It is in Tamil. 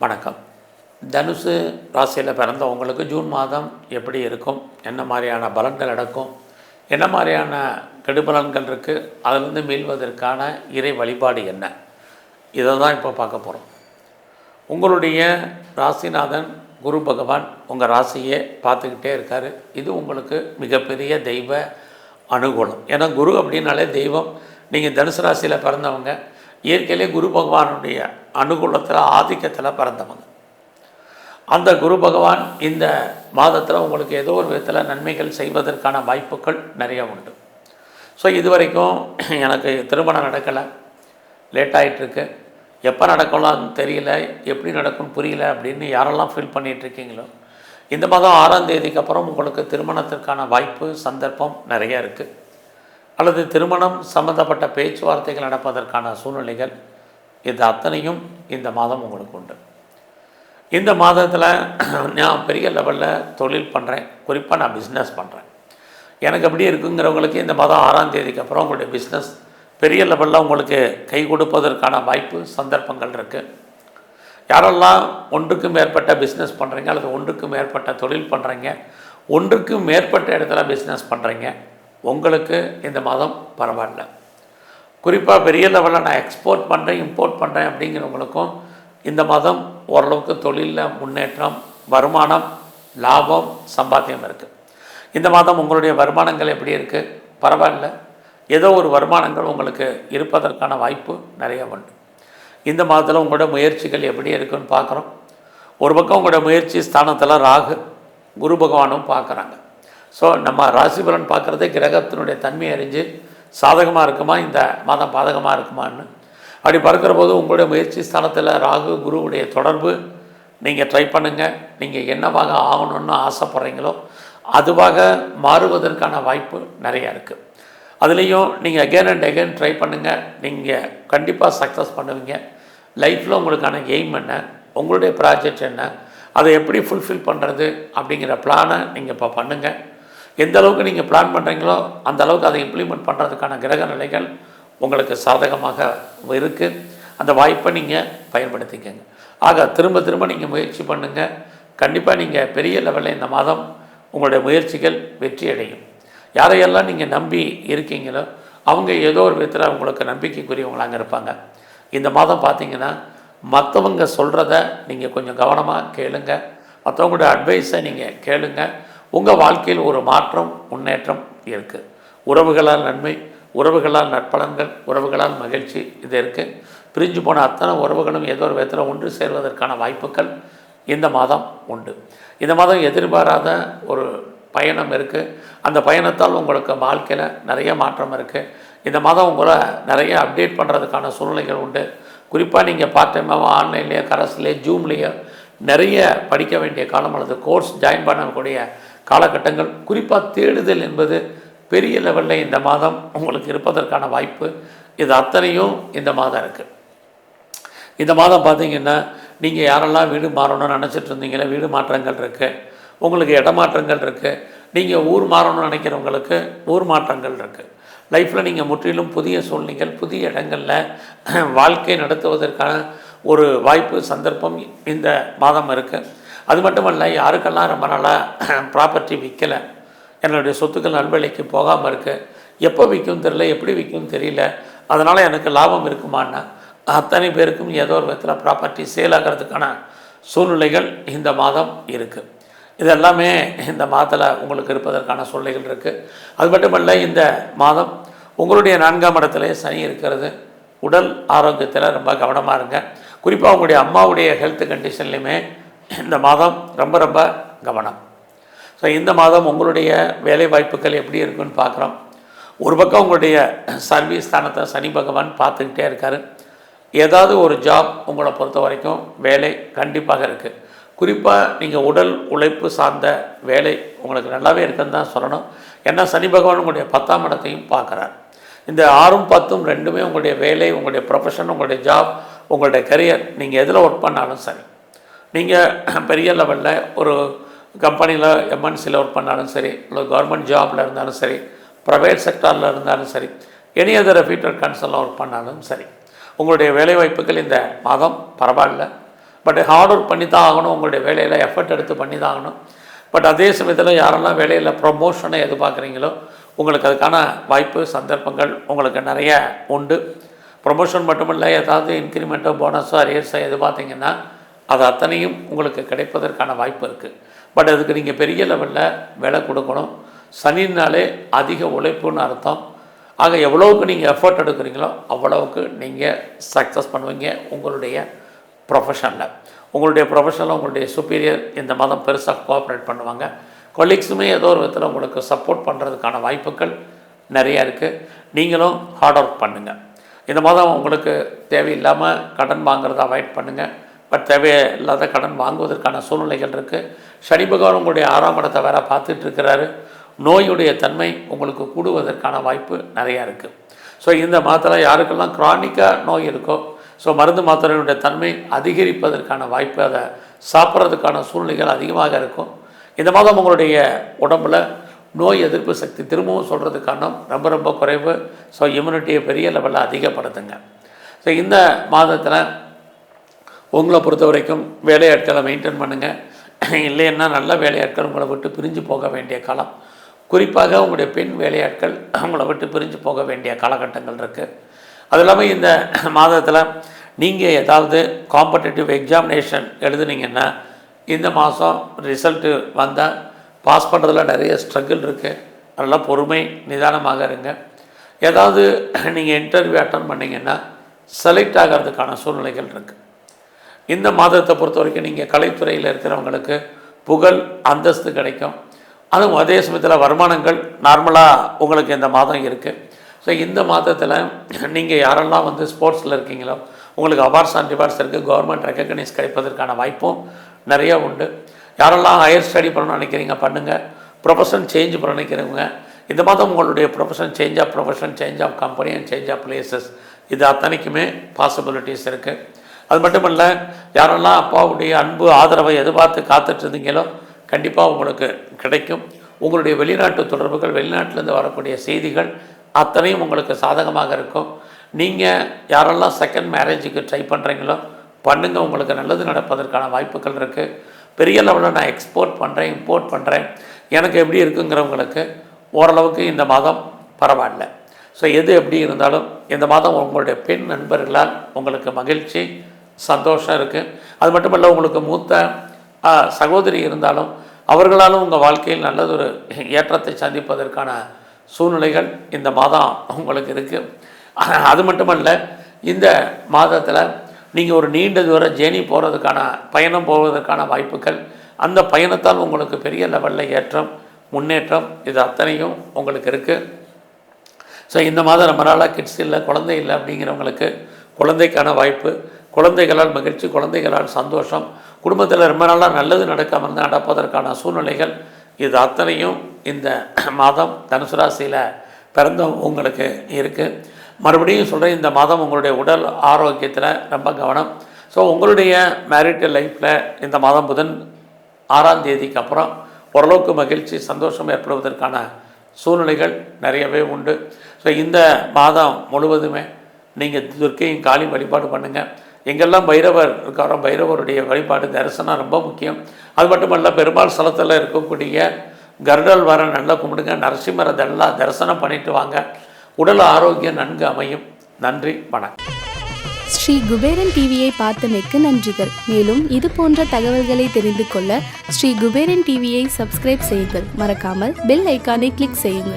வணக்கம். தனுசு ராசியில் பிறந்தவங்களுக்கு ஜூன் மாதம் எப்படி இருக்கும், என்ன மாதிரியான பலன்கள் நடக்கும், என்ன மாதிரியான கெடுபலன்கள் இருக்குது, அதிலிருந்து மீள்வதற்கான இறை வழிபாடு என்ன, இதை தான் இப்போ பார்க்க போகிறோம். உங்களுடைய ராசிநாதன் குரு பகவான் உங்கள் ராசியை பார்த்துக்கிட்டே இருக்கார். இது உங்களுக்கு மிகப்பெரிய தெய்வ அனுகூலம். ஏன்னா குரு அப்படின்னாலே தெய்வம். நீங்கள் தனுசு ராசியில் பிறந்தவங்க இயற்கையிலே குரு பகவானுடைய அனுகூலத்தில் ஆதிக்கத்தில் பிறந்தவங்க. அந்த குரு பகவான் இந்த மாதத்தில் உங்களுக்கு ஏதோ ஒரு விதத்தில் நன்மைகள் செய்வதற்கான வாய்ப்புகள் நிறைய உண்டு. ஸோ இது வரைக்கும் எனக்கு திருமணம் நடக்கலை, லேட் ஆகிட்டுருக்கு, எப்போ நடக்கலாம்னு தெரியல, எப்படி நடக்கும்னு புரியல அப்படின்னு யாரெல்லாம் ஃபீல் பண்ணிகிட்ருக்கீங்களோ, இந்த மாதம் 6ஆம் தேதிக்கு அப்புறம் உங்களுக்கு திருமணத்திற்கான வாய்ப்பு சந்தர்ப்பம் நிறைய இருக்குது. அல்லது திருமணம் சம்மந்தப்பட்ட பேச்சுவார்த்தைகள் நடப்பதற்கான சூழ்நிலைகள், இது அத்தனையும் இந்த மாதம் உங்களுக்கு உண்டு. இந்த மாதத்தில் நான் பெரிய லெவலில் தொழில் பண்ணுறேன், குறிப்பாக நான் பிஸ்னஸ் பண்ணுறேன், எனக்கு எப்படி இருக்குங்கிறவங்களுக்கு இந்த மாதம் 6ஆம் தேதிக்கு அப்புறம் உங்களுடைய பிஸ்னஸ் பெரிய லெவலில் உங்களுக்கு கை கொடுப்பதற்கான வாய்ப்பு சந்தர்ப்பங்கள் இருக்குது. யாரெல்லாம் ஒன்றுக்கு மேற்பட்ட பிஸ்னஸ் பண்ணுறீங்க அல்லது ஒன்றுக்கு மேற்பட்ட தொழில் பண்ணுறீங்க, ஒன்றுக்கு மேற்பட்ட இடத்துல பிஸ்னஸ் பண்ணுறீங்க, உங்களுக்கு இந்த மாதம் பரவாயில்ல. குறிப்பாக பெரிய லெவலில் நான் எக்ஸ்போர்ட் பண்ணுறேன், இம்போர்ட் பண்ணுறேன் அப்படிங்கிறவங்களுக்கும் இந்த மாதம் ஓரளவுக்கு தொழிலில் முன்னேற்றம், வருமானம், லாபம், சம்பாத்தியம் இருக்குது. இந்த மாதம் உங்களுடைய வருமானங்கள் எப்படி இருக்குது, பரவாயில்ல, ஏதோ ஒரு வருமானங்கள் உங்களுக்கு இருப்பதற்கான வாய்ப்பு நிறைய உண்டு. இந்த மாதத்தில் உங்களோட முயற்சிகள் எப்படி இருக்குன்னு பார்க்குறோம். ஒரு பக்கம் உங்களோட முயற்சி ஸ்தானத்தில் ராகு குரு பகவானும் பார்க்குறாங்க. ஸோ நம்ம ராசி பலன் பார்க்குறதே கிரகத்தினுடைய தன்மையை அறிஞ்சு சாதகமாக இருக்குமா, இந்த மாதம் பாதகமாக இருக்குமான்னு அப்படி பார்க்குற போது உங்களுடைய முயற்சி ஸ்தானத்தில் ராகு குருவுடைய தொடர்பு நீங்கள் ட்ரை பண்ணுங்கள். நீங்கள் என்னவாக ஆகணும்னு ஆசைப்பட்றீங்களோ அதுவாக மாறுவதற்கான வாய்ப்பு நிறையா இருக்குது. அதுலேயும் நீங்கள் அகெயின் அண்ட் அகெயின் ட்ரை பண்ணுங்கள், நீங்கள் கண்டிப்பாக சக்ஸஸ் பண்ணுவீங்க. லைஃப்பில் உங்களுக்கான எய்ம் என்ன, உங்களுடைய ப்ராஜெக்ட் என்ன, அதை எப்படி ஃபுல்ஃபில் பண்ணுறது அப்படிங்கிற பிளானை நீங்கள் இப்போ பண்ணுங்கள். எந்த அளவுக்கு நீங்கள் பிளான் பண்ணுறீங்களோ அந்த அளவுக்கு அதை இம்ப்ளிமெண்ட் பண்ணுறதுக்கான கிரக நிலைகள் உங்களுக்கு சாதகமாக இருக்குது. அந்த வாய்ப்பை நீங்கள் பயன்படுத்திக்கங்க. ஆக திரும்ப திரும்ப நீங்கள் முயற்சி பண்ணுங்கள். கண்டிப்பாக நீங்கள் பெரிய லெவலில் இந்த மாதம் உங்களுடைய முயற்சிகள் வெற்றி அடையும். யாரையெல்லாம் நீங்கள் நம்பி இருக்கீங்களோ அவங்க ஏதோ ஒரு விதத்தில் உங்களுக்கு நம்பிக்கைக்குரியவங்களாங்க இருப்பாங்க. இந்த மாதம் பார்த்திங்கன்னா மற்றவங்க சொல்கிறத நீங்கள் கொஞ்சம் கவனமாக கேளுங்க, மற்றவங்களுடைய அட்வைஸை நீங்கள் கேளுங்க. உங்கள் வாழ்க்கையில் ஒரு மாற்றம், முன்னேற்றம் இருக்குது. உறவுகளால் நன்மை, உறவுகளால் நற்பலன்கள், உறவுகளால் மகிழ்ச்சி, இது இருக்குது. பிரிஞ்சு போன அத்தனை உறவுகளும் ஏதோ ஒரு விதத்தில் ஒன்று சேர்வதற்கான வாய்ப்புகள் இந்த மாதம் உண்டு. இந்த மாதம் எதிர்பாராத ஒரு பயணம் இருக்குது. அந்த பயணத்தால் உங்களுக்கு வாழ்க்கையில் நிறைய மாற்றம் இருக்குது. இந்த மாதம் உங்களை நிறைய அப்டேட் பண்ணுறதுக்கான சூழ்நிலைகள் உண்டு. குறிப்பாக நீங்கள் பார்ட் டைமாக ஆன்லைன்லேயோ கரஸ்லேயோ ஜூம்லேயோ நிறைய படிக்க வேண்டிய காலம் அல்லது கோர்ஸ் ஜாயின் பண்ணக்கூடிய காலகட்டங்கள், குறிப்பாக தேடுதல் என்பது பெரிய லெவலில் இந்த மாதம் உங்களுக்கு இருப்பதற்கான வாய்ப்பு, இது அத்தனையும் இந்த மாதம் இருக்குது. இந்த மாதம் பார்த்திங்கன்னா நீங்கள் யாரெல்லாம் வீடு மாறணும்னு நினச்சிட்டு இருந்தீங்களே, வீடு மாற்றங்கள் இருக்குது, உங்களுக்கு இடமாற்றங்கள் இருக்குது. நீங்கள் ஊர் மாறணும்னு நினைக்கிறவங்களுக்கு ஊர் மாற்றங்கள் இருக்குது. லைஃப்பில் நீங்கள் முற்றிலும் புதிய சூழ்நிலைகள், புதிய இடங்களில் வாழ்க்கை நடத்துவதற்கான ஒரு வாய்ப்பு, சந்தர்ப்பம் இந்த மாதம் இருக்குது. அது மட்டுமல்ல, யாருக்கெல்லாம் ரொம்ப நாளாக ப்ராப்பர்ட்டி விற்கலை, என்னுடைய சொத்துக்கள் நல்வழிக்கு போகாமல் இருக்குது, எப்போ விற்கும் தெரியல, எப்படி விற்கும் தெரியல, அதனால் எனக்கு லாபம் இருக்குமான்னா அத்தனை பேருக்கும் ஏதோ ஒரு விதத்தில் ப்ராப்பர்ட்டி சேல் ஆகிறதுக்கான சூழ்நிலைகள் இந்த மாதம் இருக்குது. இதெல்லாமே இந்த மாதத்தில் உங்களுக்கு இருப்பதற்கான சூழ்நிலைகள் இருக்குது. அது மட்டுமல்ல, இந்த மாதம் உங்களுடைய 4ஆம் இடத்துல சனி இருக்கிறது. உடல் ஆரோக்கியத்தில் ரொம்ப கவனமாக இருங்க. குறிப்பாக உங்களுடைய அம்மாவுடைய ஹெல்த் கண்டிஷன்லையுமே இந்த மாதம் ரொம்ப ரொம்ப கவனம். ஸோ இந்த மாதம் உங்களுடைய வேலை வாய்ப்புகள் எப்படி இருக்குன்னு பார்க்குறோம். ஒரு பக்கம் உங்களுடைய சர்வீஸ் ஸ்தானத்தை சனி பகவான் பார்த்துக்கிட்டே இருக்கார். ஏதாவது ஒரு ஜாப் உங்களை பொறுத்த வரைக்கும் வேலை கண்டிப்பாக இருக்குது. குறிப்பாக நீங்கள் உடல் உழைப்பு சார்ந்த வேலை உங்களுக்கு நல்லாவே இருக்குன்னு தான் சொல்லணும். ஏன்னா சனி பகவான் உங்களுடைய 10ஆம் இடத்தையும் பார்க்குறார். இந்த 6ம் 10ம் ரெண்டுமே உங்களுடைய வேலை, உங்களுடைய ப்ரொஃபஷன், உங்களுடைய ஜாப், உங்களுடைய கரியர், நீங்கள் எதில் ஒர்க் பண்ணாலும் சரி, நீங்கள் பெரிய லெவலில் ஒரு கம்பெனியில் எம்என்சியில் ஒர்க் பண்ணாலும் சரி, இல்லை கவர்மெண்ட் ஜாபில் இருந்தாலும் சரி, ப்ரைவேட் செக்டாரில் இருந்தாலும் சரி, எனி அதர் ரெப்யூட்டட் கன்சல்ல ஒர்க் பண்ணாலும் சரி, உங்களுடைய வேலைவாய்ப்புகள் இந்த மாதம் பரவாயில்ல. பட் ஹார்ட் ஒர்க் பண்ணி தான் ஆகணும், உங்களுடைய வேலையில் எஃபர்ட் எடுத்து பண்ணி தான் ஆகணும். பட் அதே சமயத்தில் யாரெல்லாம் வேலையில் ப்ரொமோஷனை எதிர்பார்க்குறீங்களோ உங்களுக்கு அதுக்கான வாய்ப்பு சந்தர்ப்பங்கள் உங்களுக்கு நிறைய உண்டு. ப்ரொமோஷன் மட்டுமில்லை, ஏதாவது இன்க்ரிமெண்ட்டோ போனஸோ அரியர்ஸோ எதிர்பார்த்தீங்கன்னா அது அத்தனையும் உங்களுக்கு கிடைப்பதற்கான வாய்ப்பு இருக்குது. பட் அதுக்கு நீங்கள் பெரிய லெவலில் வேலை கொடுக்கணும். சனினாலே அதிக உழைப்புன்னு அர்த்தம். ஆக எவ்வளோவுக்கு நீங்கள் எஃபர்ட் எடுக்கிறீங்களோ அவ்வளவுக்கு நீங்கள் சக்ஸஸ் பண்ணுவீங்க உங்களுடைய ப்ரொஃபஷனில். உங்களுடைய ப்ரொஃபஷனில் உங்களுடைய சுப்பீரியர் இந்த மாதம் பெருசாக கோஆப்ரேட் பண்ணுவாங்க. கொலீக்ஸுமே ஏதோ ஒரு விதத்தில் உங்களுக்கு சப்போர்ட் பண்ணுறதுக்கான வாய்ப்புகள் நிறையா இருக்குது. நீங்களும் ஹார்ட் ஒர்க் பண்ணுங்கள். இந்த மாதம் உங்களுக்கு தேவையில்லாமல் கடன் வாங்குறத அவாய்ட் பண்ணுங்கள். பட் தேவையில்லாத கடன் வாங்குவதற்கான சூழ்நிலைகள் இருக்குது. சனி பகவான் உங்களுடைய 6ஆம் இடத்தை வேறு பார்த்துட்ருக்கிறாரு. நோயுடைய தன்மை உங்களுக்கு கூடுவதற்கான வாய்ப்பு நிறையா இருக்குது. ஸோ இந்த மாதத்தில் யாருக்கெல்லாம் க்ரானிக்காக நோய் இருக்கோ, ஸோ மருந்து மாத்திரையினுடைய தன்மை அதிகரிப்பதற்கான வாய்ப்பு, அதை சாப்பிட்றதுக்கான சூழ்நிலைகள் அதிகமாக இருக்கும். இந்த மாதம் உங்களுடைய உடம்பில் நோய் எதிர்ப்பு சக்தி திரும்பவும் சொல்கிறதுக்கான ரொம்ப ரொம்ப குறைவு. ஸோ இம்யூனிட்டியை பெரிய லெவலில் அதிகப்படுத்துங்க. ஸோ இந்த மாதத்தில் உங்களை பொறுத்த வரைக்கும் வேலையாட்களை மெயின்டைன் பண்ணுங்கள். இல்லைன்னா நல்ல வேலையாட்கள் உங்களை விட்டு பிரிஞ்சு போக வேண்டிய காலம். குறிப்பாக உங்களுடைய பெண் வேலையாட்கள் அவங்கள விட்டு பிரிஞ்சு போக வேண்டிய காலகட்டங்கள் இருக்குது. அது இல்லாமல் இந்த மாதத்தில் நீங்கள் ஏதாவது காம்படிட்டிவ் எக்ஸாமினேஷன் எழுதுனீங்கன்னா இந்த மாதம் ரிசல்ட்டு வந்தால் பாஸ் பண்ணுறதுல நிறைய ஸ்ட்ரகிள் இருக்குது. அதெல்லாம் பொறுமை நிதானமாக இருங்க. ஏதாவது நீங்கள் இன்டர்வியூ அட்டன் பண்ணிங்கன்னா செலக்ட் ஆகிறதுக்கான சூழ்நிலைகள் இருக்குது. இந்த மாதத்தை பொறுத்த வரைக்கும் நீங்கள் கலைத்துறையில் இருக்கிறவங்களுக்கு புகழ் அந்தஸ்து கிடைக்கும். அதுவும் அதே சமயத்தில் வருமானங்கள் நார்மலாக உங்களுக்கு இந்த மாதம் இருக்குது. ஸோ இந்த மாதத்தில் நீங்கள் யாரெல்லாம் ஸ்போர்ட்ஸில் இருக்கீங்களோ உங்களுக்கு அவார்ட்ஸ் அண்ட் ரிவார்ட்ஸ் இருக்குது. கவர்மெண்ட் ரெக்கக்னைஸ் கிடைப்பதற்கான வாய்ப்பும் நிறைய உண்டு. யாரெல்லாம் ஹையர் ஸ்டடி பண்ணணும்னு நினைக்கிறீங்க பண்ணுங்கள். ப்ரொஃபஷன் சேஞ்ச் பண்ண நினைக்கிறவங்க இந்த மாதம் உங்களுடைய profession change of profession, change of company and change of places, இது அத்தனைக்குமே பாசிபிலிட்டிஸ் இருக்குது. அது மட்டும் இல்லை, யாரெல்லாம் அப்பாவுடைய அன்பு ஆதரவை எதிர்பார்த்து காத்துட்ருந்தீங்களோ கண்டிப்பாக உங்களுக்கு கிடைக்கும். உங்களுடைய வெளிநாட்டு தொடர்புகள், வெளிநாட்டிலேருந்து வரக்கூடிய செய்திகள் அத்தனையும் உங்களுக்கு சாதகமாக இருக்கும். நீங்கள் யாரெல்லாம் செகண்ட் மேரேஜுக்கு ட்ரை பண்ணுறீங்களோ பண்ணுங்கள். உங்களுக்கு நல்லது நடப்பதற்கான வாய்ப்புகள் இருக்குது. பெரிய லெவலில் நான் எக்ஸ்போர்ட் பண்ணுறேன், இம்போர்ட் பண்ணுறேன், எனக்கு எப்படி இருக்குங்கிறவங்களுக்கு ஓரளவுக்கு இந்த மாதம் பரவாயில்ல. ஸோ எது எப்படி இருந்தாலும் இந்த மாதம் உங்களுடைய பெண் நண்பர்களால் உங்களுக்கு மகிழ்ச்சி சந்தோஷம் இருக்குது. அது மட்டுமல்ல, உங்களுக்கு மூத்த சகோதரி இருந்தாலும் அவர்களாலும் உங்கள் வாழ்க்கையில் நல்லதொரு ஏற்றத்தை சந்திப்பதற்கான சூழ்நிலைகள் இந்த மாதம் உங்களுக்கு இருக்குது. அது மட்டுமல்ல, இந்த மாதத்தில் நீங்கள் ஒரு நீண்ட தூர ஜேர்னி போகிறதுக்கான பயணம் போவதற்கான வாய்ப்புகள், அந்த பயணத்தால் உங்களுக்கு பெரிய லெவலில் ஏற்றம் முன்னேற்றம் இது அத்தனையும் உங்களுக்கு இருக்குது. ஸோ இந்த மாதம் நம்ம நாளாக கிட்ஸ் இல்லை, குழந்தை இல்லை அப்படிங்கிறவங்களுக்கு குழந்தைக்கான வாய்ப்பு, குழந்தைகளால் மகிழ்ச்சி, குழந்தைகளால் சந்தோஷம், குடும்பத்தில் ரொம்ப நாளாக நல்லது நடக்காமல் இருந்தால் நடப்பதற்கான சூழ்நிலைகள் இது அத்தனையும் இந்த மாதம் தனுசு ராசியில் பிறந்த உங்களுக்கு இருக்குது. மறுபடியும் சொல்கிறேன், இந்த மாதம் உங்களுடைய உடல் ஆரோக்கியத்தில் ரொம்ப கவனம். ஸோ உங்களுடைய மேரிட்டல் லைஃப்பில் இந்த மாதம் புதன் 6ஆம் தேதிக்கு அப்புறம் ஓரளவுக்கு மகிழ்ச்சி சந்தோஷம் ஏற்படுவதற்கான சூழ்நிலைகள் நிறையவே உண்டு. ஸோ இந்த மாதம் முழுவதுமே நீங்கள் துர்க்கையும் காளி வழிபாடு பண்ணுங்கள். எங்கெல்லாம் பைரவர் இருக்காரோ பைரவருடைய வழிபாடு தரிசனம் ரொம்ப முக்கியம். அது மட்டுமல்ல, பெருமாள் ஸ்தலத்தில் இருக்கக்கூடிய கருடல் வர நல்லா கும்பிடுங்க. நரசிம்மரை இதெல்லாம் தரிசனம் பண்ணிட்டு வாங்க. உடல் ஆரோக்கியம் நன்கு அமையும். நன்றி, வணக்கம். ஸ்ரீ குபேரன் டிவியை பார்த்தமைக்கு நன்றிகள். மேலும் இது போன்ற தகவல்களை தெரிந்து கொள்ள ஸ்ரீ குபேரன் டிவியை சப்ஸ்கிரைப் செய்யுங்கள். மறக்காமல் பெல் ஐக்கானை கிளிக் செய்யுங்கள்.